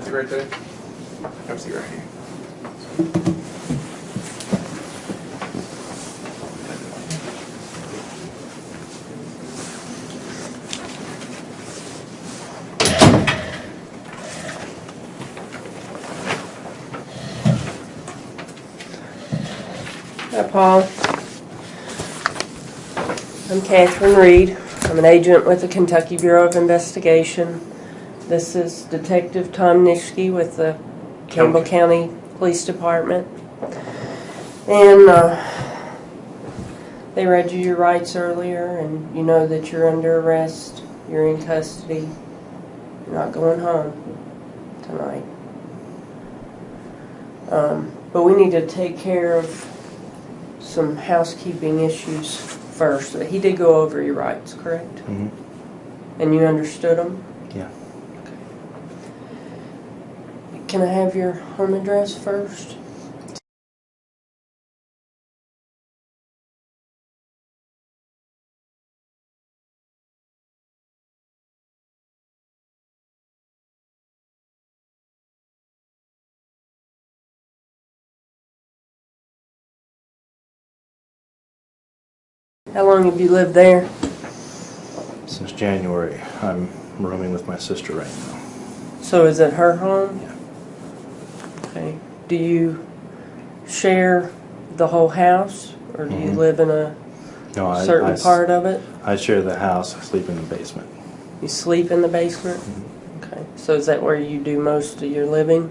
Have a seat right there. Have a seat right here. Hi, Paul. I'm Katherine Reid. I'm an agent with the Kentucky Bureau of Investigation. This is Detective Tom Nishke with the Campbell County Police Department. And they read you your rights earlier, and you know that you're under arrest, you're in custody, you're not going home tonight. But we need to take care of some housekeeping issues first. He did go over your rights, correct? Mm-hmm. And you understood them? Yeah. Okay. Can I have your home address first? How long have you lived there? Since January. I'm rooming with my sister right now. So is it her home? Yeah. Okay. Do you share the whole house, or do you live in a certain part of it? I share the house. I sleep in the basement. You sleep in the basement? Mm-hmm. Okay. So is that where you do most of your living?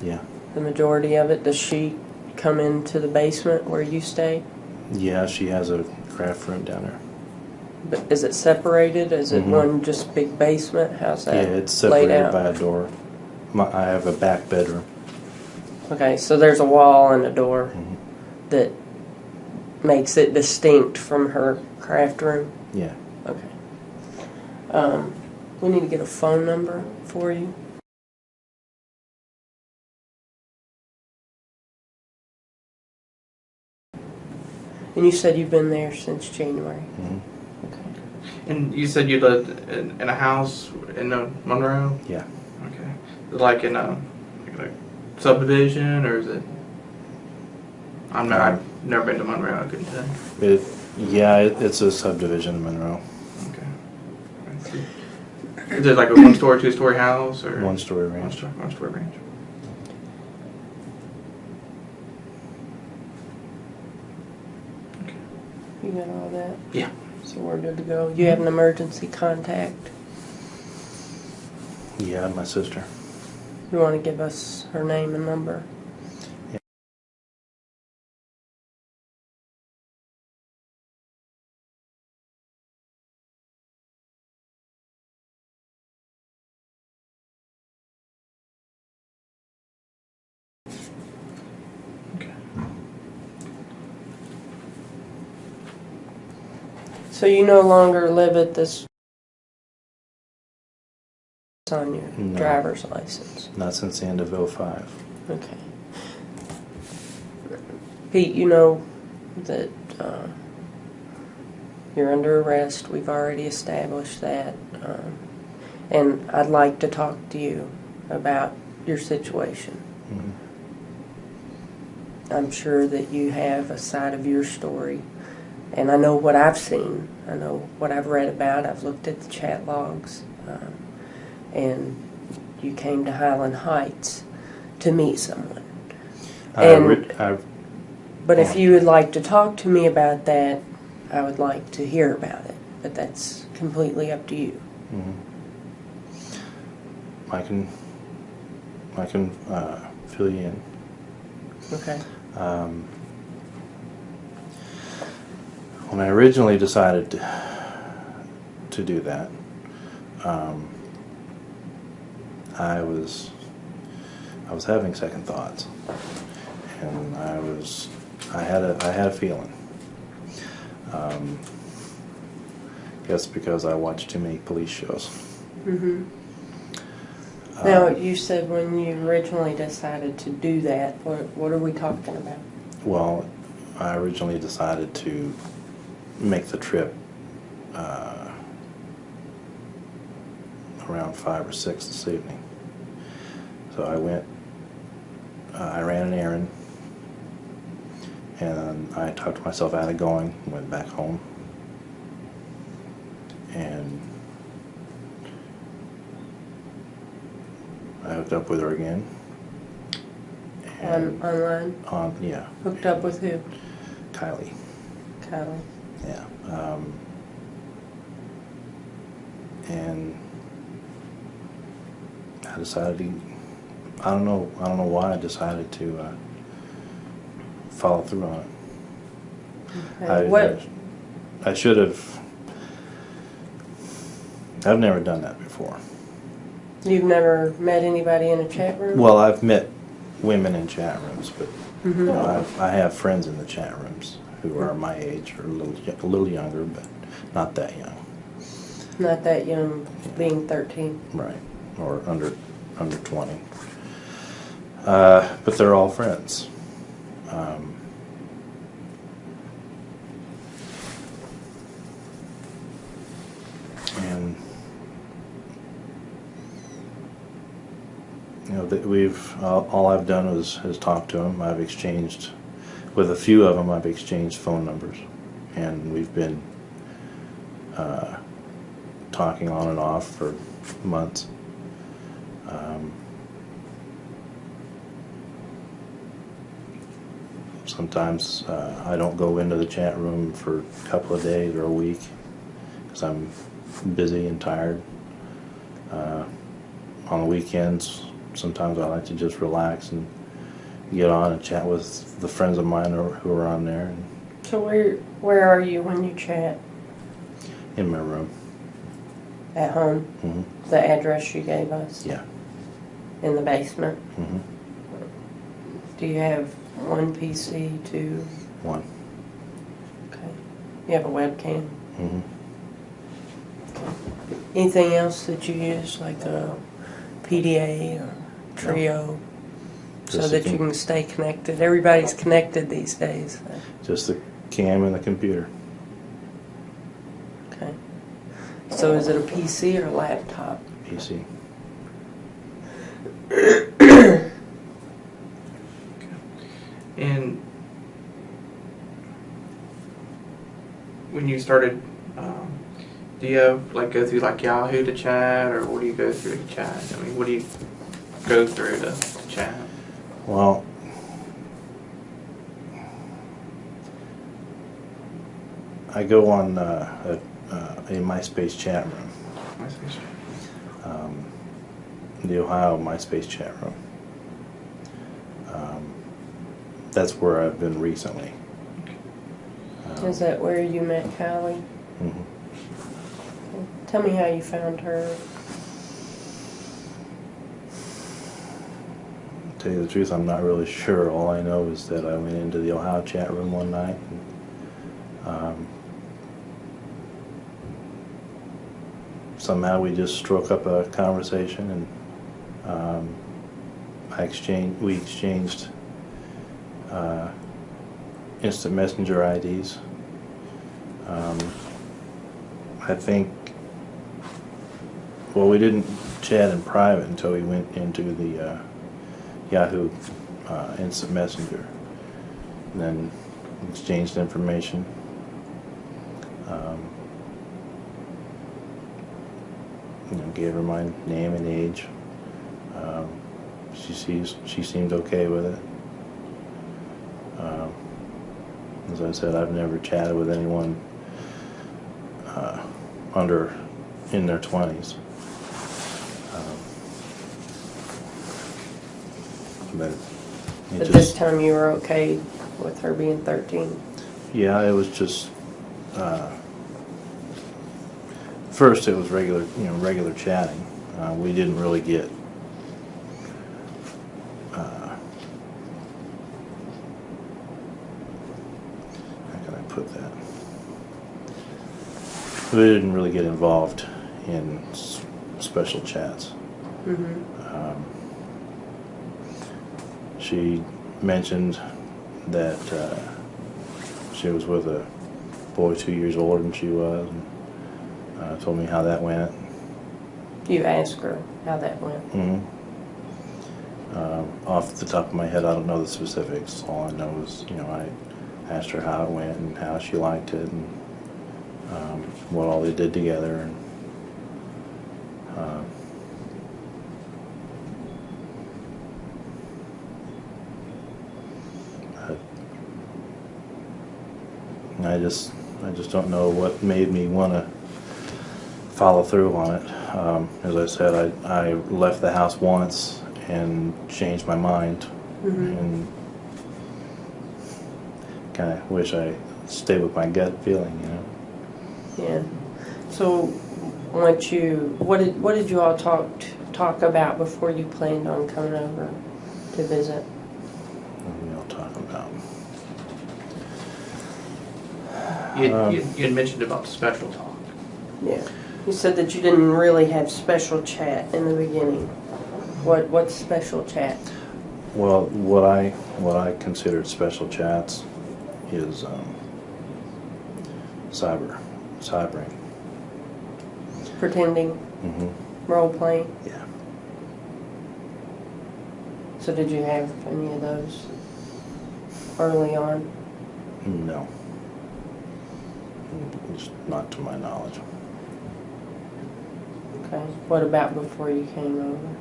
Yeah. The majority of it? Does she come into the basement where you stay? Yeah, she has a craft room down there. But is it separated? Is it one just big basement? How's that? Yeah, it's separated laid out? by a door. I have a back bedroom. Okay, so there's a wall and a door that makes it distinct from her craft room? Yeah. Okay. We need to get a phone number for you. And you said you've been there since January. Mm-hmm. Okay. And you said you lived in a house in Monroe? Yeah. Okay. Is it like in a subdivision, or is it? I've never been to Monroe. I couldn't tell you. It's a subdivision in Monroe. Okay. Is it like a one-story, two-story house, or One-story ranch. One-story ranch. You got all that? Yeah. So we're good to go. You have an emergency contact? Yeah, my sister. You want to give us her name and number? Yeah. Okay. So you no longer live at this on your driver's license? Not since the end of '05. Okay. Pete, you know that you're under arrest. We've already established that. And I'd like to talk to you about your situation. Mm-hmm. I'm sure that you have a side of your story. And I know what I've seen. I know what I've read about. I've looked at the chat logs. And you came to Highland Heights to meet someone. But if you would like to talk to me about that, I would like to hear about it. But that's completely up to you. Mm-hmm. I can fill you in. Okay. When I originally decided to do that, I was having second thoughts, and I had a feeling. Guess because I watched too many police shows. Mm-hmm. Now, you said when you originally decided to do that, what are we talking about? Well, I originally decided to make the trip around 5 or 6 this evening. So I went, I ran an errand, and I talked myself out of going, went back home, and I hooked up with her again. Online? Yeah. Hooked up with who? Kylie. Kylie. Yeah. And I decided to, I don't know why I decided to follow through on it. Okay. I should have, I've never done that before. You've never met anybody in a chat room? Well, I've met women in chat rooms, but Mm-hmm. you know, I have friends in the chat rooms who are my age or a little younger, but not that young. Not that young, being 13. Right, or under 20. But they're all friends. And you know that all I've done is talk to them. I've exchanged with a few of them. I've exchanged phone numbers, and we've been talking on and off for months. Sometimes I don't go into the chat room for a couple of days or a week because I'm busy and tired. On the weekends, sometimes I like to just relax and get on and chat with the friends of mine who are on there. And So where are you when you chat? in my room. At home? Mm-hmm. The address you gave us? Yeah. In the basement? Mm-hmm. Do you have one PC, two? One. Okay. You have a webcam? Mm-hmm. Anything else that you use, like a PDA or Trio, so Just that you can stay connected? Everybody's connected these days. Just the cam and the computer. Okay. So is it a PC or a laptop? PC. And when you started, do you have go through Yahoo to chat, or what do you go through to chat? I mean, what do you go through to chat? Well, I go on a MySpace chat room. The Ohio MySpace chat room. That's where I've been recently. Is that where you met Kylie? Mm-hmm. Tell me how you found her. To tell you the truth, I'm not really sure. All I know is that I went into the Ohio chat room one night. And, somehow we just struck up a conversation, and we exchanged instant messenger IDs. I think, well, we didn't chat in private until we went into the Yahoo instant messenger, and then exchanged information. Gave her my name and age. She seemed okay with it. As I said, I've never chatted with anyone in their 20s. But This time you were okay with her being 13? Yeah, it was just first it was regular chatting. We didn't really get how can I put that? We didn't really get involved in special chats. Mm-hmm. She mentioned that she was with a boy 2 years older than she was, and told me how that went. You asked her how that went? Mm-hmm. off the top of my head, I don't know the specifics. All I know is, I asked her how it went and how she liked it, and what all they did together. And I just don't know what made me want to follow through on it. As I said, I left the house once and changed my mind, and kind of wish I stayed with my gut feeling, Yeah. So, what did you all talk about before you planned on coming over to visit? What are we all talking about? You had mentioned about special talk. Yeah. You said that you didn't really have special chat in the beginning. What's special chat? Well, what I considered special chats is cybering. Pretending? Role playing? Yeah. So did you have any of those early on? No. Just not to my knowledge. Okay. What about before you came over?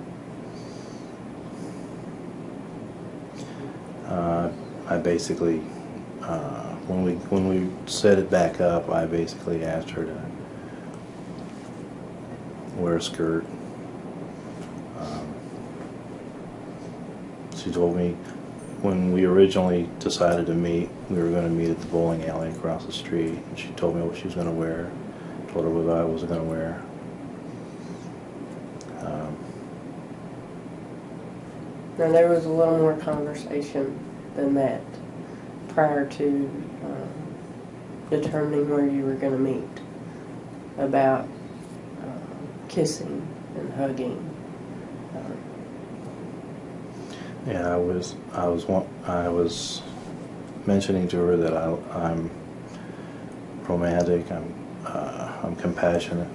I basically, when we set it back up, I basically asked her to wear a skirt. She told me when we originally decided to meet, we were going to meet at the bowling alley across the street, and she told me what she was going to wear. Told her what I was going to wear. Now there was a little more conversation than that prior to determining where you were going to meet about kissing and hugging. Yeah, I was mentioning to her that I'm romantic. I'm compassionate.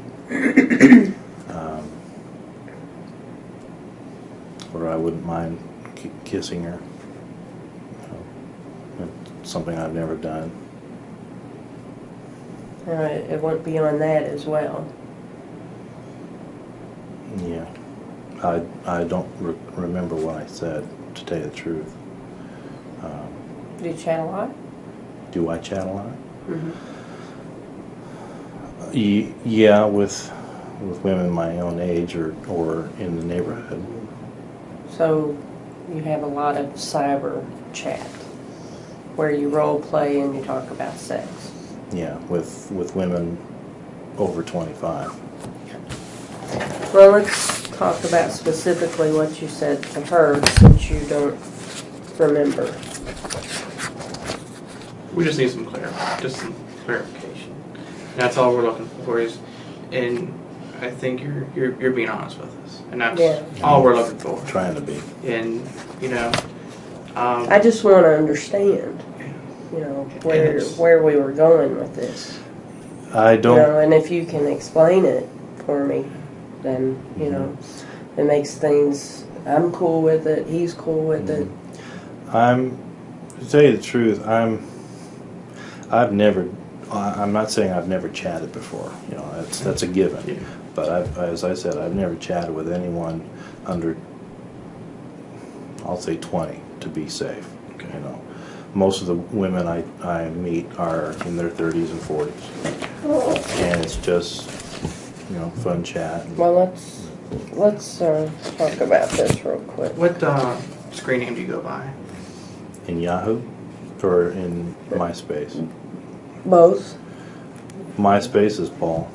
Or I wouldn't mind kissing her. It's something I've never done. It went beyond that as well. Yeah, I don't remember what I said, to tell you the truth. Do you chat a lot? Do I chat a lot? Mm-hmm. Yeah, with women my own age or in the neighborhood. So you have a lot of cyber chat where you role play and you talk about sex. Yeah, with women over 25. Well, let's talk about specifically what you said to her, since you don't remember. We just need some clarification. That's all we're looking for and I think you're being honest with us, and that's all we're looking for. Trying to be. And I just want to understand, where we were going with this. I don't. And if you can explain it for me, then it makes things. I'm cool with it. He's cool with it. To tell you the truth, I'm not saying I've never chatted before. That's a given. Yeah. But as I said, I've never chatted with anyone under, I'll say 20, to be safe. Okay. Most of the women I meet are in their 30s and 40s, and it's just fun chat. Well, let's talk about this real quick. What screen name do you go by? In Yahoo or in MySpace? Both. MySpace is Paul.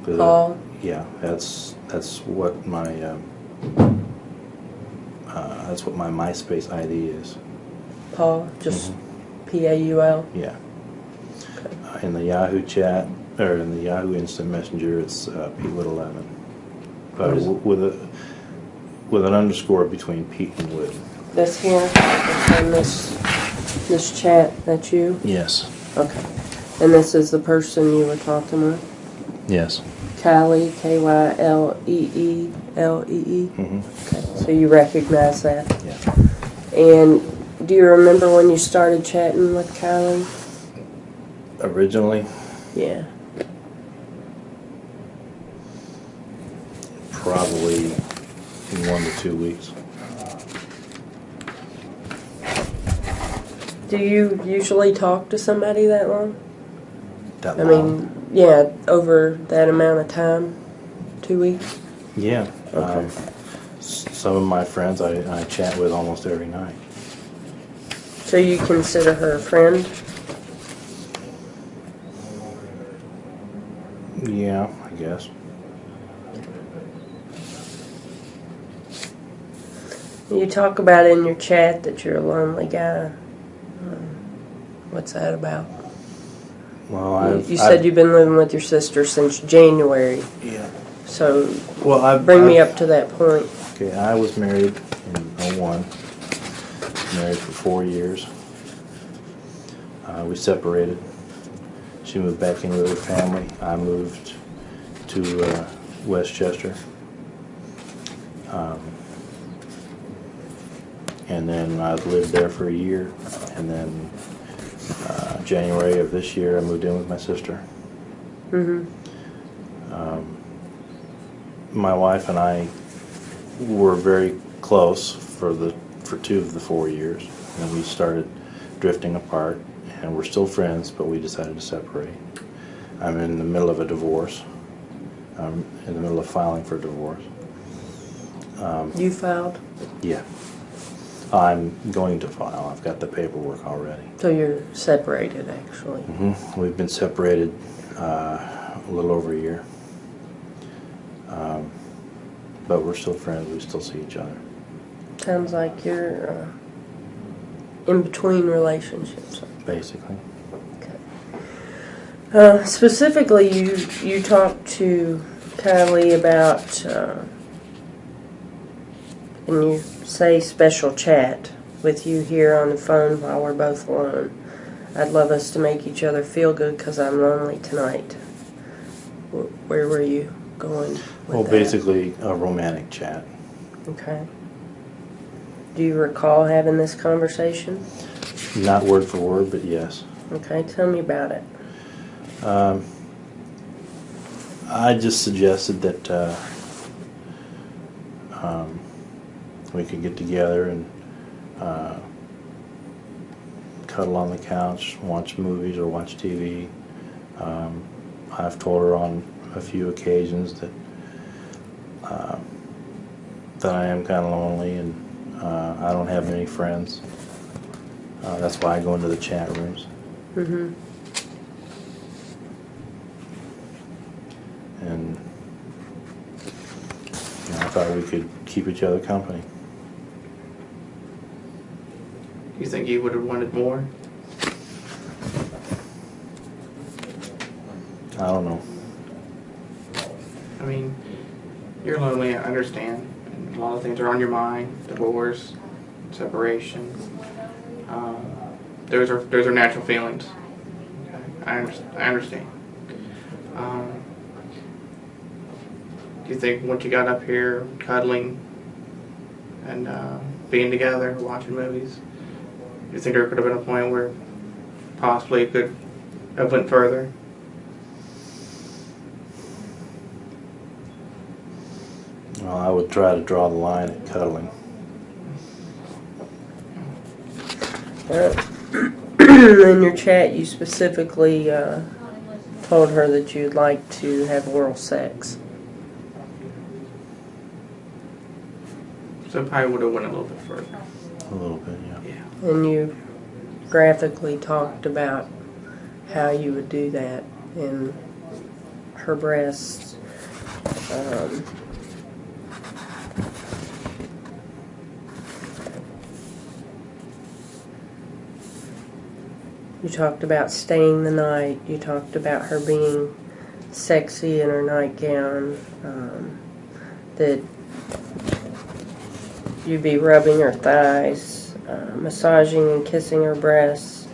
Paul. Yeah, that's what my MySpace ID is. Paul, just Paul. Yeah. In the Yahoo chat or in the Yahoo Instant Messenger, it's Pete Wood 11, but with an underscore between Pete and Wood. This here, and this chat. That's you. Yes. Okay. And this is the person you were talking with. Yes. Kylie, Kyllee. Mm-hmm. Okay, so you recognize that? Yeah. And do you remember when you started chatting with Kylie? Originally, Yeah. probably in 1 to 2 weeks. Do you usually talk to somebody that long? That I long? mean, yeah, over that amount of time? 2 weeks? Yeah. Okay. Some of my friends I chat with almost every night. So you consider her a friend? Yeah, I guess. You talk about in your chat that you're a lonely guy. What's that about? Well, You said you've been living with your sister since January. Yeah. So Well, bring me up to that point. Okay, I was married in '01. Married for 4 years. We separated. She moved back in with her family. I moved to Westchester. And then I lived there for a year. And then January of this year, I moved in with my sister. Mm-hmm. My wife and I were very close for 2 of the 4 years, and we started drifting apart, and we're still friends, but we decided to separate. I'm in the middle of a divorce. I'm in the middle of filing for divorce. You filed? Yeah. I'm going to file. I've got the paperwork already. So you're separated, actually. Mm-hmm. We've been separated a little over a year. But we're still friends. We still see each other. Sounds like you're in between relationships. Basically. Okay. Specifically, you talked to Kylie about, and you say special chat with you here on the phone while we're both alone. I'd love us to make each other feel good because I'm lonely tonight. Where were you going with Well, that? basically a romantic chat. Okay. Do you recall having this conversation? Not word for word, but yes. Okay, tell me about it. I just suggested that we could get together and cuddle on the couch, watch movies or watch TV. I've told her on a few occasions that I am kind of lonely and I don't have many friends. That's why I go into the chat rooms. Mm-hmm. And I thought we could keep each other company. You think you would have wanted more? I don't know. I mean, you're lonely, I understand. And a lot of things are on your mind. Divorce, separation. Those are natural feelings. Okay? I understand. Do you think once you got up here, cuddling and being together, watching movies, do you think there could have been a point where possibly it could have went further? Well, I would try to draw the line at cuddling. In your chat, you specifically told her that you'd like to have oral sex. So it probably would have went a little bit further. A little bit, yeah. Yeah. And you graphically talked about how you would do that, and her breasts. You talked about staying the night. You talked about her being sexy in her nightgown. That you'd be rubbing her thighs, massaging and kissing her breasts.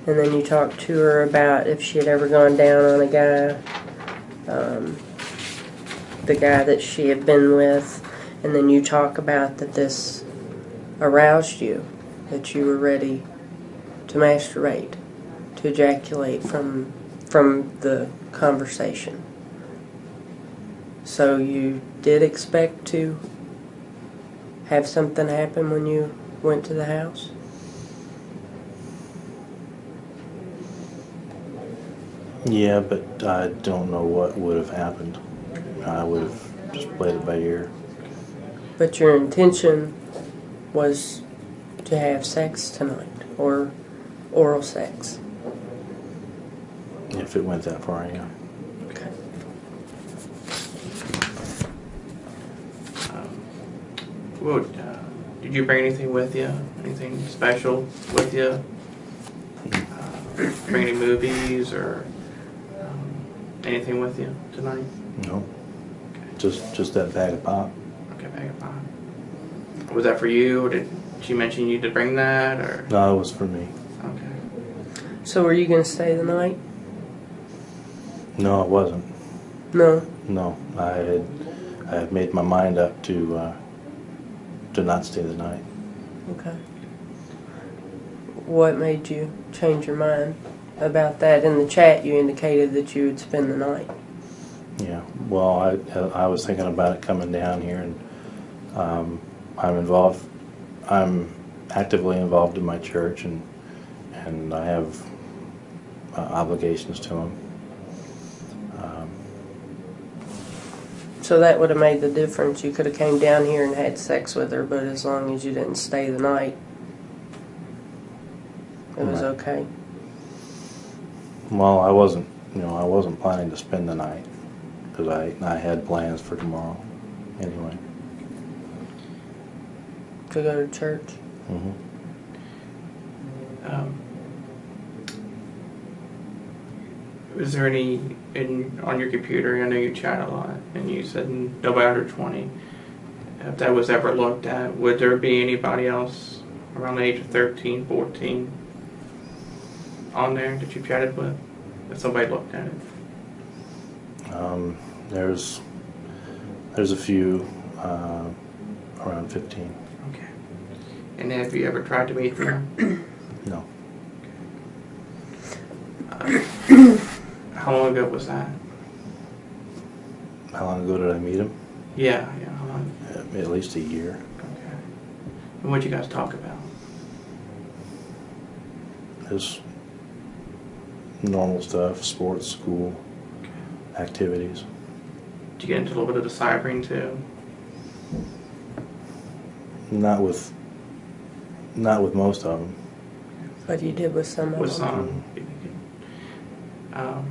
And then you talked to her about if she had ever gone down on a guy, the guy that she had been with. And then you talk about that this aroused you, that you were ready to masturbate, to ejaculate from the conversation. So you did expect to have something happen when you went to the house? Yeah, but I don't know what would have happened. I would have just played it by ear. But your intention was to have sex tonight, or oral sex. If it went that far, yeah. Okay. Did you bring anything with you? Anything special with you? Bring any movies or anything with you tonight? No. Okay. Just that bag of pop. Okay, bag of pop. Was that for you, or did she mention you to bring that, or? No, it was for me. Okay. So were you going to stay the night? No, it wasn't. No. No, I had made my mind up to not stay the night. Okay. What made you change your mind about that? In the chat, you indicated that you would spend the night. Yeah. Well, I was thinking about it coming down here, and I'm actively involved in my church, and I have obligations to them. So that would have made the difference. You could have came down here and had sex with her, but as long as you didn't stay the night, it was Right. okay. Well, I wasn't planning to spend the night because I had plans for tomorrow. Anyway. To go to church. Mm-hmm. Was there any on your computer? I know you chat a lot, and you said nobody under 20. If that was ever looked at, would there be anybody else around the age of 13, 14 on there that you chatted with? If somebody looked at it? There's a few around 15. Okay. And have you ever tried to meet them? No. How long ago was that? How long ago did I meet him? Yeah, how long? At least a year. Okay. And what'd you guys talk about? Just normal stuff, sports, school, Okay. activities. Did you get into a little bit of the cybering too? Not with most of them. But you did with some of With them. some.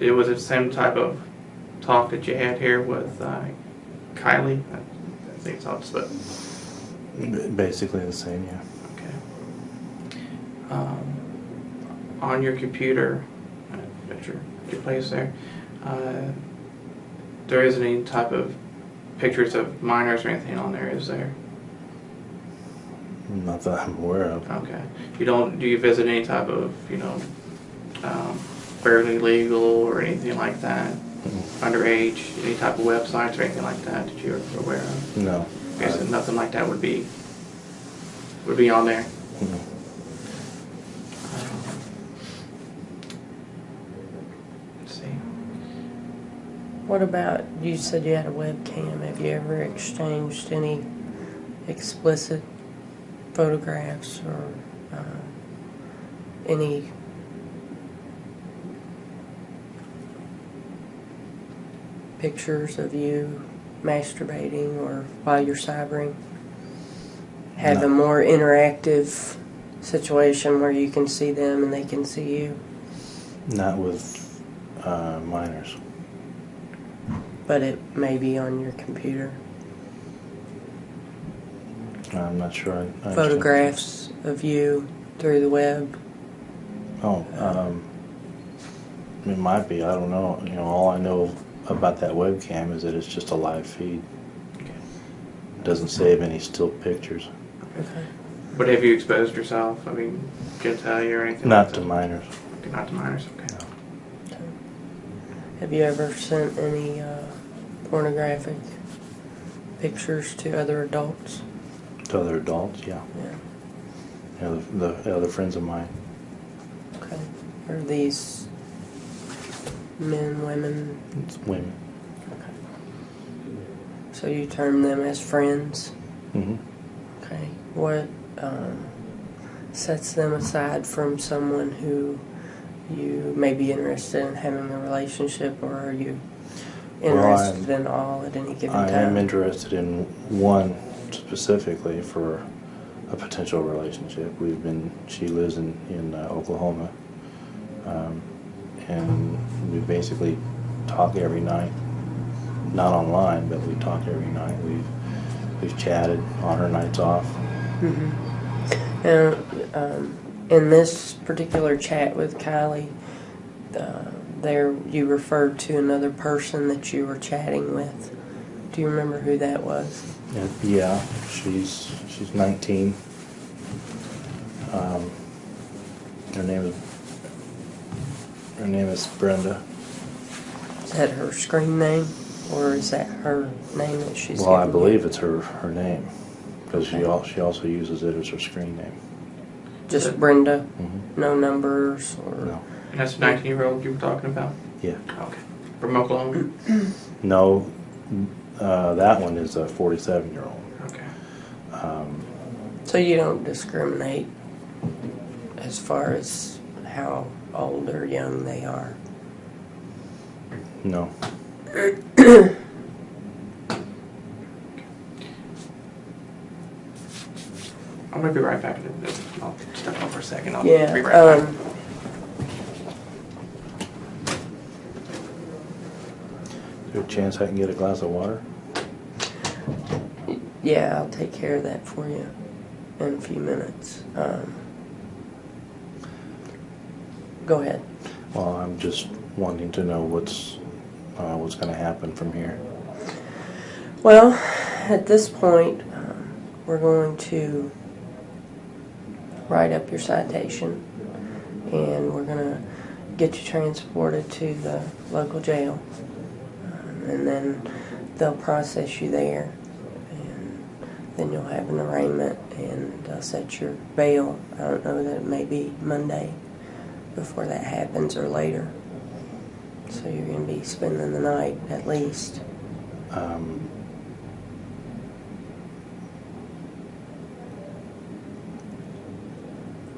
It was the same type of talk that you had here with Kylie. I think so. But Basically the same, yeah. okay. On your computer, at your place there, there isn't any type of pictures of minors or anything on there, is there? Not that I'm aware of. Okay. Do you visit any type of, fairly legal or anything like that? Mm-hmm. Underage, any type of websites or anything like that that you're aware of? No. Okay, so nothing like that would be on there. Mm-hmm. Let's see. What about, you said you had a webcam. Have you ever exchanged any explicit photographs or any pictures of you masturbating or while you're cybering? Have No. a more interactive situation where you can see them and they can see you? Not with minors. But it may be on your computer. I'm not sure. I understand. Photographs of you through the web. Oh, it might be. I don't know. All I know about that webcam is that it's just a live feed. Okay. It doesn't save any still pictures. Okay. But have you exposed yourself? I mean, genitalia or anything? Not like to that? minors. Okay, not to minors. Okay. No. Have you ever sent any pornographic pictures to other adults? To other adults, yeah. Yeah. The other friends of mine. Okay. Are these men, women? It's women. Okay. So you term them as friends? Mm-hmm. Okay. What sets them aside from someone who you may be interested in having a relationship, or are you interested in all at any given time? I am interested in one specifically for a potential relationship. She lives in Oklahoma, and we basically talk every night. Not online, but we talk every night. We've chatted on her nights off. Mm-hmm. And in this particular chat with Kylie, there you referred to another person that you were chatting with. Do you remember who that was? Yeah, she's 19. Her name is Brenda. Is that her screen name, or is that her name that she's Well, I given believe you? it's her name, because Okay. she also uses it as her screen name. Just Brenda? Mm-hmm. No numbers? Or No. And that's the 19-year-old you were talking about? Yeah. Okay. From Oklahoma? No, that one is a 47-year-old. Okay. So you don't discriminate as far as how old or young they are? No. I'm going to be right back. I'll step off for a second. I'll Yeah. be right back. Is there a chance I can get a glass of water? Yeah, I'll take care of that for you in a few minutes. Go ahead. Well, I'm just wanting to know what's going to happen from here. Well, at this point, we're going to write up your citation, and we're going to get you transported to the local jail, and then they'll process you there, and then you'll have an arraignment, and they'll set your bail. I don't know, that it may be Monday before that happens, or later. So you're going to be spending the night at least.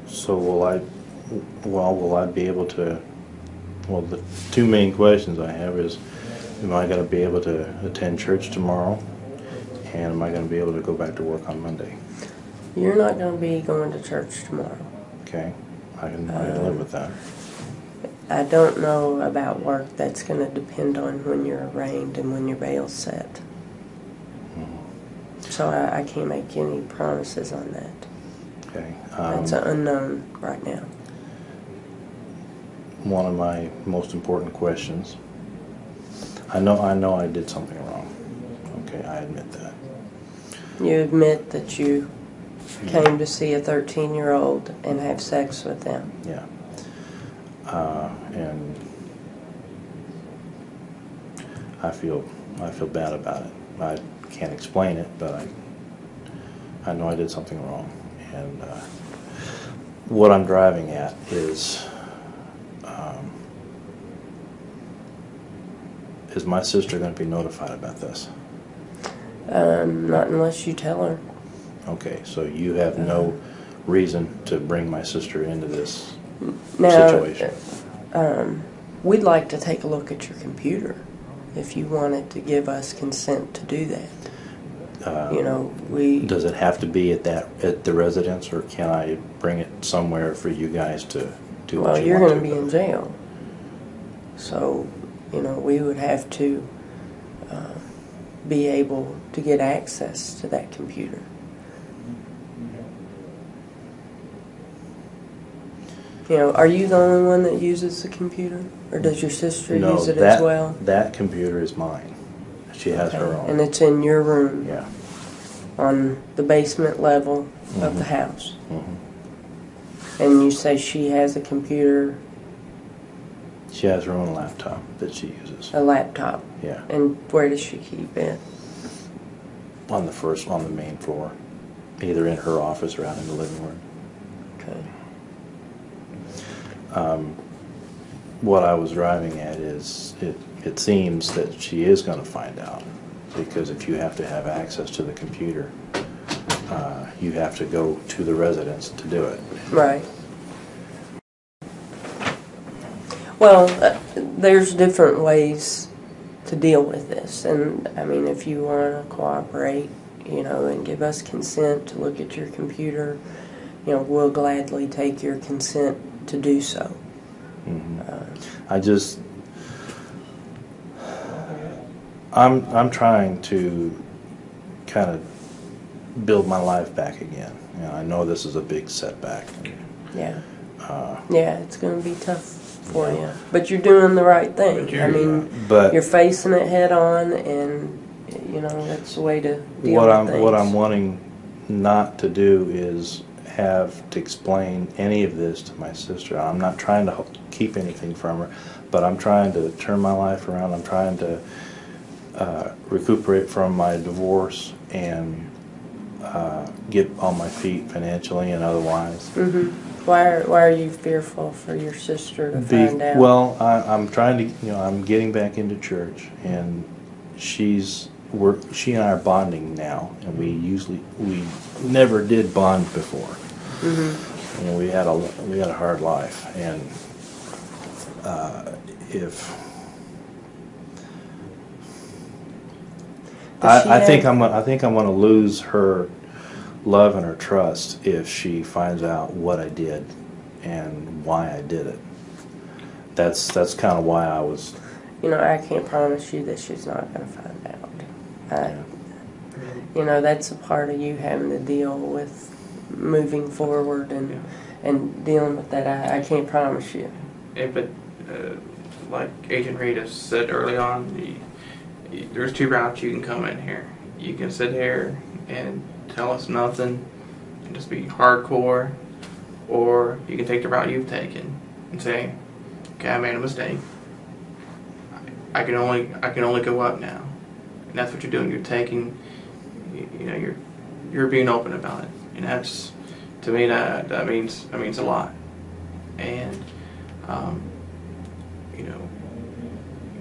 So will I be able to, well, the two main questions I have is, am I going to be able to attend church tomorrow? And am I going to be able to go back to work on Monday? You're not going to be going to church tomorrow. Okay, I can live with that. I don't know about work. That's going to depend on when you're arraigned and when your bail's set. Mm-hmm. So I can't make any promises on that. Okay. That's an unknown right now. One of my most important questions. I know I did something wrong. Okay, I admit that. You admit that you came to see a 13-year-old and have sex with them. Yeah. And I feel bad about it. I can't explain it, but I know I did something wrong. And what I'm driving at is my sister going to be notified about this? Not unless you tell her. Okay, so you have no reason to bring my sister into this Now, situation? we'd like to take a look at your computer if you wanted to give us consent to do that. Does it have to be at the residence, or can I bring it somewhere for you guys to do what you you're want going to be in jail. So, we would have to be able to get access to that computer. Are you the only one that uses the computer? Or does your sister use it as well? That computer is mine. She has her own. And it's in your room? Yeah. On the basement level of the house? Mm-hmm. And you say she has a computer? She has her own laptop that she uses. A laptop? Yeah. And where does she keep it? on the main floor, either in her office or out in the living room. Okay. What I was driving at is it seems that she is going to find out, because if you have to have access to the computer, you have to go to the residence to do it. Right. Well, there's different ways to deal with this, and I mean, if you want to cooperate, and give us consent to look at your computer, we'll gladly take your consent to do so. Mm-hmm. I'm trying to kind of build my life back again. I know this is a big setback. Yeah. It's going to be tough for you, but you're doing the right thing. You're facing it head on, and that's the way to deal with things. What I'm wanting not to do is have to explain any of this to my sister. I'm not trying to keep anything from her, but I'm trying to turn my life around. I'm trying to recuperate from my divorce and get on my feet financially and otherwise. Mm-hmm. Why are you fearful for your sister to find out? Well, I'm trying to, I'm getting back into church, and she and I are bonding now, and we never did bond before. Mm-hmm. We had a hard life, and I think I'm going to lose her love and her trust if she finds out what I did and why I did it. That's kind of why I was. I can't promise you that she's not going to find out. That's a part of you having to deal with moving forward and dealing with that. I can't promise you. Yeah, but like Agent Reid has said early on, there's two routes you can come in here. You can sit here and tell us nothing and just be hardcore, or you can take the route you've taken and say, okay, I made a mistake. I can only go up now. And that's what you're doing. You're taking, you're being open about it. And that's, to me, that means a lot. And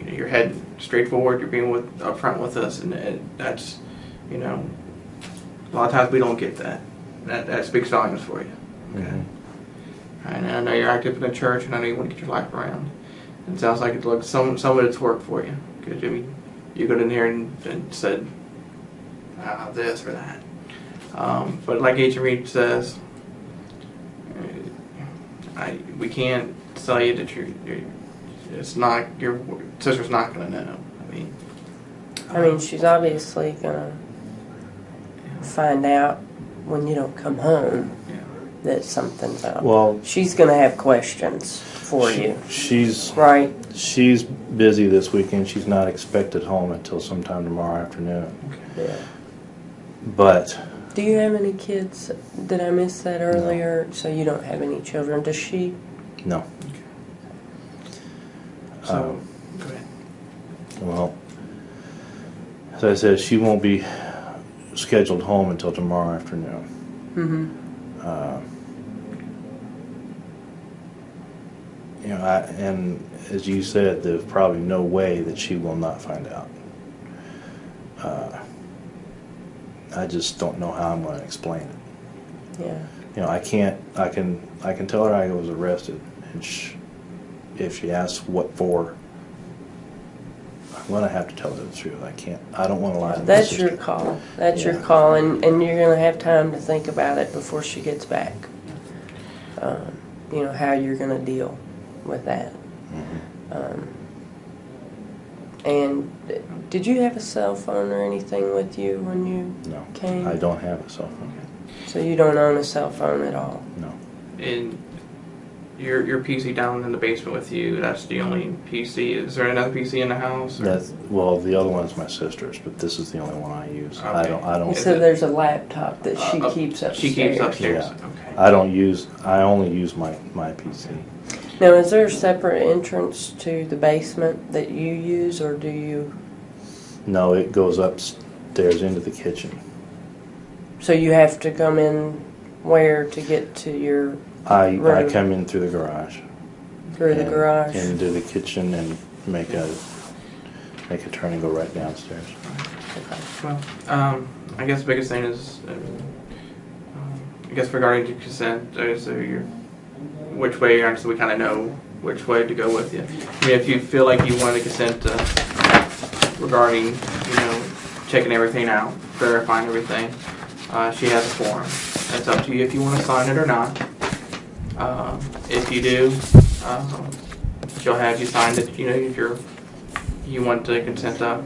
you're heading straight forward. You're being upfront with us, and that's, a lot of times we don't get that. That speaks volumes for you. Okay. Mm-hmm. And I know you're active in the church, and I know you want to get your life around. And it sounds like some of it's worked for you. Because you got in here and said this or that. But like Agent Reid says, we can't tell you that it's not, your sister's not going to know. I mean, she's obviously going to find out when you don't come home that something's up. Well, she's going to have questions for you. She's right. She's busy this weekend. She's not expected home until sometime tomorrow afternoon. Yeah. But do you have any kids? Did I miss that earlier? No. So you don't have any children. Does she? No. Okay. So, go ahead. Well, as I said, she won't be scheduled home until tomorrow afternoon. Mm-hmm. And as you said, there's probably no way that she will not find out. I just don't know how I'm going to explain it. Yeah. I can tell her I was arrested, and if she asks what for, I'm going to have to tell her the truth. I don't want to lie to my That's sister. your call. That's your call, and you're going to have time to think about it before she gets back. How you're going to deal with that. Mm-hmm. And did you have a cell phone or anything with you when you came? No, I don't have a cell phone. So you don't own a cell phone at all? No. And your PC down in the basement with you, that's the only PC. Is there another PC in the house? Or? The other one is my sister's, but this is the only one I use. Okay. I don't. So there's a laptop that she keeps upstairs. She keeps upstairs. Yeah. Okay. I only use my PC. Now, is there a separate entrance to the basement that you use, or do you? No, it goes upstairs stairs into the kitchen. So you have to come in where to get to your I room? come in through the garage. Through the garage? Into the kitchen and make a turn and go right downstairs. Okay. Well, I guess the biggest thing is, I guess regarding to consent, so which way you're on, so we kind of know which way to go with you. I mean, if you feel like you want to consent regarding, checking everything out, verifying everything, she has a form. It's up to you if you want to sign it or not. If you do, she'll have you sign it. If you want to consent to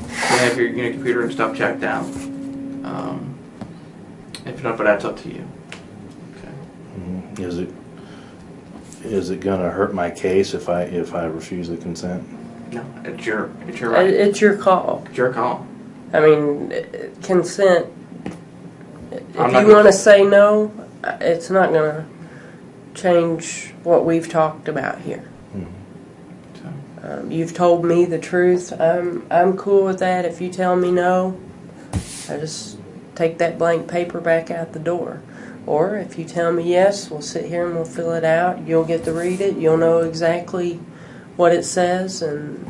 have your computer and stuff checked out. If not, but that's up to you. Okay. Mm-hmm. Is it gonna hurt my case if I refuse the consent? No, it's your right. It's your call. It's your call. I mean, consent. If I'm not you want to say no, it's not going to change what we've talked about here. Mm-hmm. You've told me the truth. I'm cool with that. If you tell me no, I just take that blank paper back out the door. Or if you tell me yes, we'll sit here and we'll fill it out. You'll get to read it. You'll know exactly what it says, and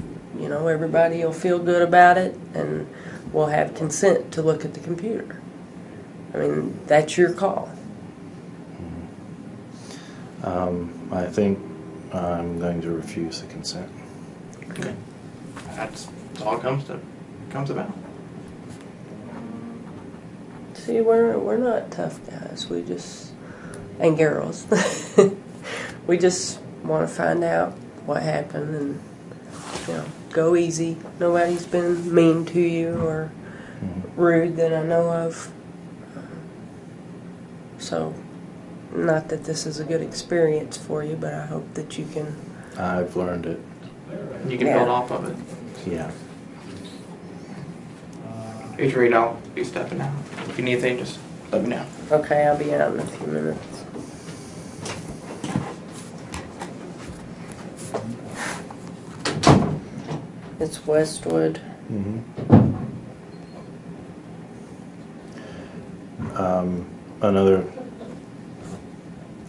everybody will feel good about it, and we'll have consent to look at the computer. I mean, that's your call. I think I'm going to refuse the consent. Okay. That's all it comes about. See, we're not tough guys. We just, and girls, we just want to find out what happened and go easy. Nobody's been mean to you or rude that I know of. So, not that this is a good experience for you, but I hope that you can. I've learned it. You can build off of it. Yeah. Here's Reid. I'll be stepping out. If you need anything, just let me know. Okay, I'll be out in a few minutes. It's Westwood. Mm-hmm. Another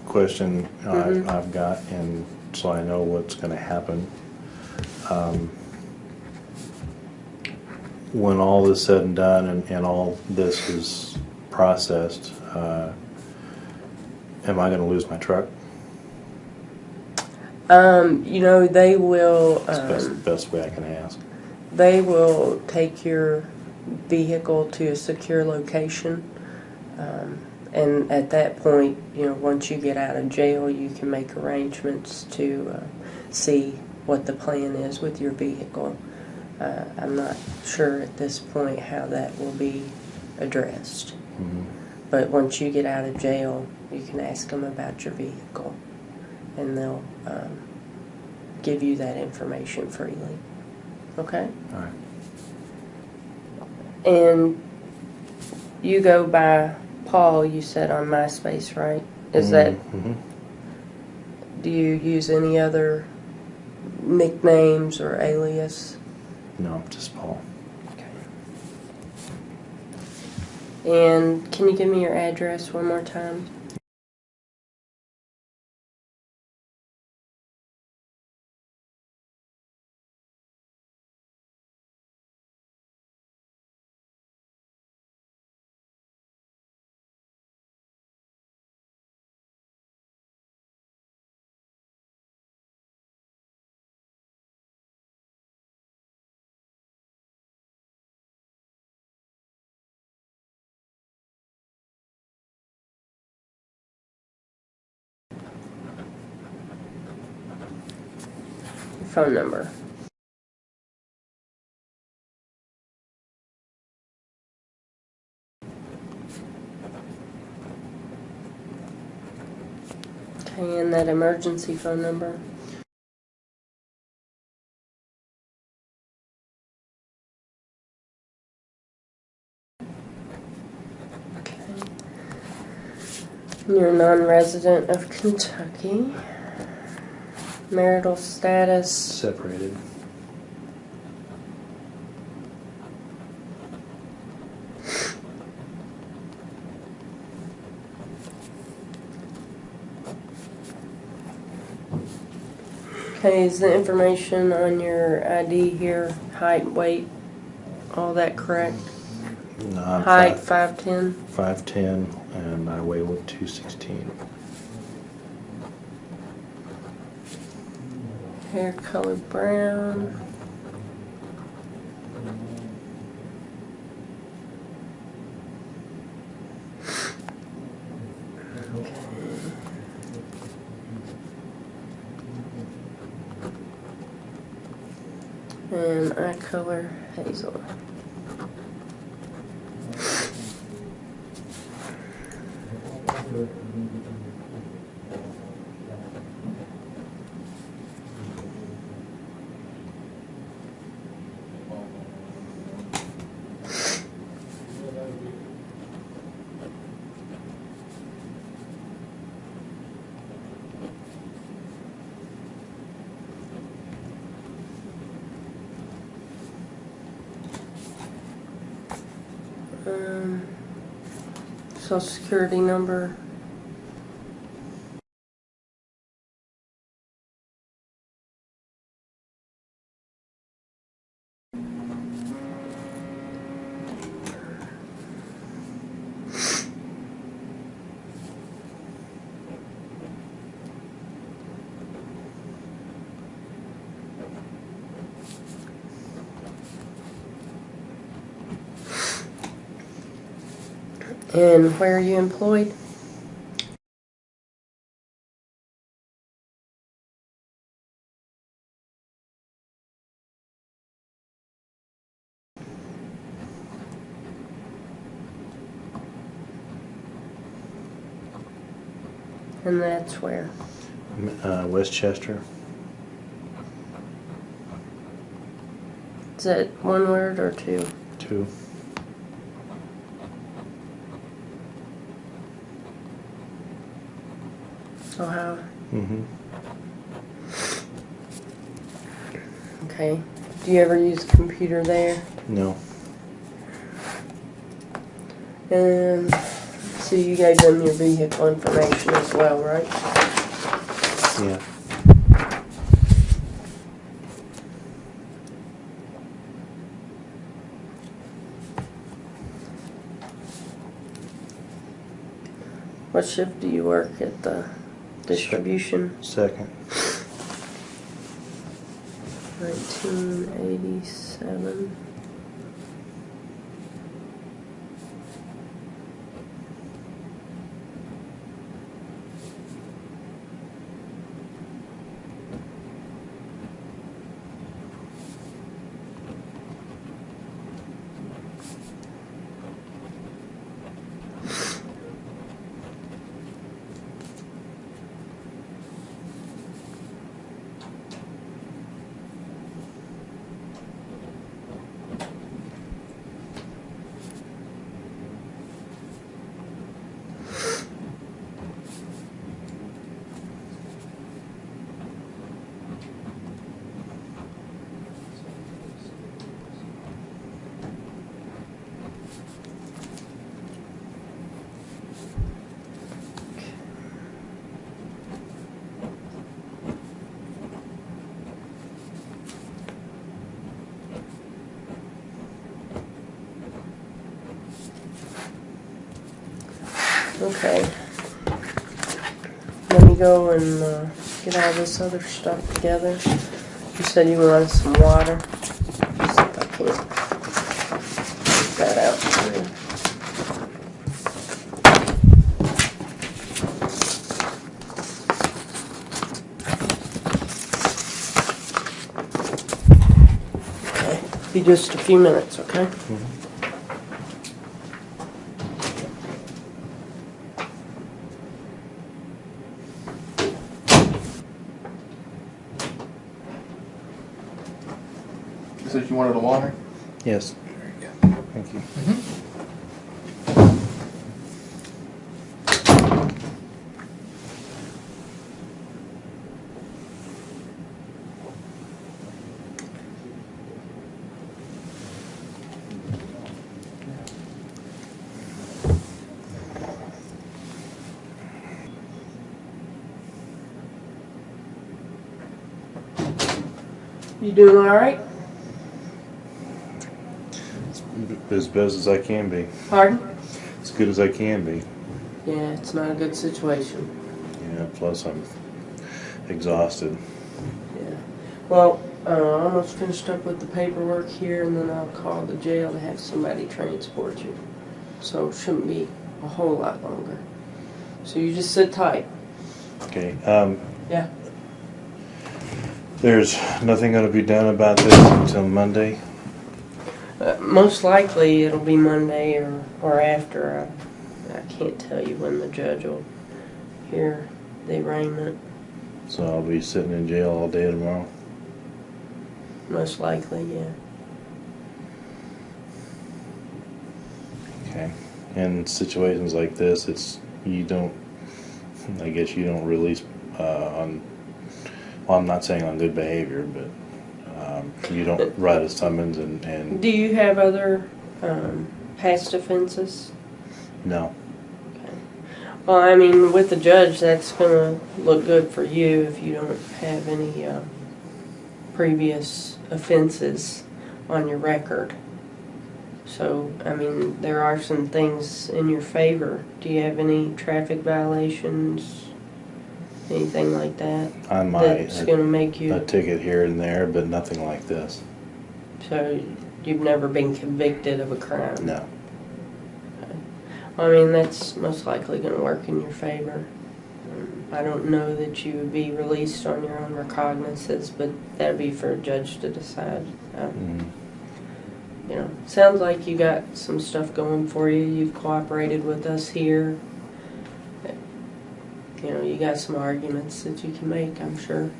question I've got, and so I know what's going to happen. When all is said and done and all this is processed, am I going to lose my truck? They will. That's the best way I can ask. They will take your vehicle to a secure location, and at that point, once you get out of jail, you can make arrangements to see what the plan is with your vehicle. I'm not sure at this point how that will be addressed. Mm-hmm. But once you get out of jail, you can ask them about your vehicle, and they'll give you that information freely. Okay? All right. And you go by Paul, you said, on MySpace, right? Is that... Mm-hmm. Do you use any other nicknames or alias? No, just Paul. Okay. And can you give me your address one more time? Your phone number. Okay, and that emergency phone number? Okay. You're a non-resident of Kentucky. Marital status? Separated. Okay, is the information on your ID here, height, weight, all that correct? No, I'm Height 5'10". 5'10", and I weigh 216. Hair color brown. And eye color hazel. Social Security number. And where are you employed? And that's where? Westchester. Is that one word or two? 2. Ohio. Mm-hmm. Okay. Do you ever use a computer there? No. And so you gave them your vehicle information as well, right? Yeah. What shift do you work at the distribution? Second. 1987. Okay. Let me go and get all this other stuff together. You said you wanted some water. Let's see if I can get that out too. Okay. Be just a few minutes, okay? Mm-hmm. You said you wanted a water? Yes. There you go. Thank you. You doing all right? As best as I can be. Pardon? As good as I can be. Yeah, it's not a good situation. Yeah, plus I'm exhausted. Yeah. Well, I almost finished up with the paperwork here, and then I'll call the jail to have somebody transport you. So it shouldn't be a whole lot longer. So you just sit tight. Okay. Yeah. There's nothing going to be done about this until Monday. Most likely it'll be Monday or after. I can't tell you when the judge will hear the arraignment. So I'll be sitting in jail all day tomorrow. Most likely, yeah. Okay. In situations like this, I guess you don't release on, well, I'm not saying on good behavior, but you don't write a summons and Do you have other past offenses? no. Okay. Well, I mean, with the judge, that's going to look good for you if you don't have any previous offenses on your record. So, I mean, there are some things in your favor. Do you have any traffic violations? Anything like that? I might. That's going to make you... A ticket here and there, but nothing like this. So, you've never been convicted of a crime? No. Okay. Well, I mean, that's most likely going to work in your favor. I don't know that you would be released on your own recognizances, but that would be for a judge to decide. You know, sounds like you got some stuff going for you. You've cooperated with us here. You know, you got some arguments that you can make, I'm sure.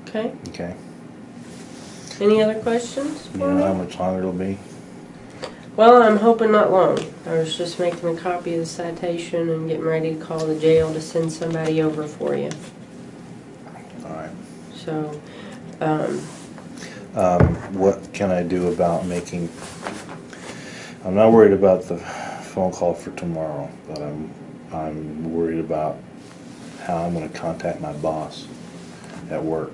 Okay? Okay. Any other questions You for know how me? much longer it'll be? Well, I'm hoping not long. I was just making a copy of the citation and getting ready to call the jail to send somebody over for you. All right. So, What can I do about making... I'm not worried about the phone call for tomorrow, but I'm worried about how I'm going to contact my boss at work.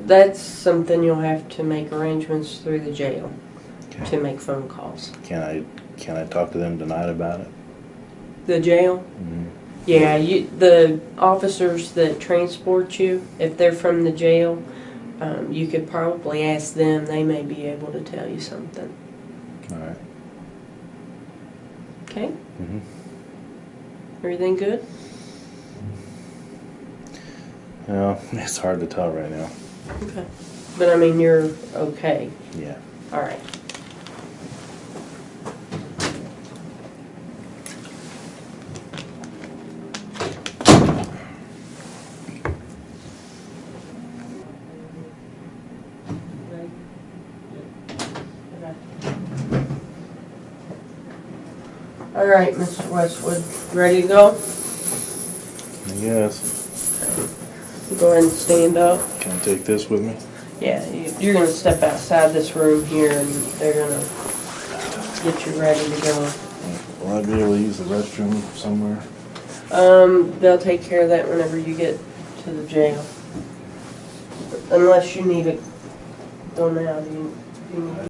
that's something you'll have to make arrangements through the jail Okay. to make phone calls. Can I talk to them tonight about it? The jail? Mm-hmm. Yeah, the officers that transport you, if they're from the jail, you could probably ask them. They may be able to tell you something. All right. Okay? Mm-hmm. Everything good? Well, it's hard to tell right now. Okay. But I mean, you're okay. Yeah. All right. All right, Mr. Westwood, ready to go? I guess. Go ahead and stand up. Can I take this with me? Yeah, you're going to step outside this room here and they're going to get you ready to go. Will I be able to use the restroom somewhere? They'll take care of that whenever you get to the jail. Unless you need to go now. Do you need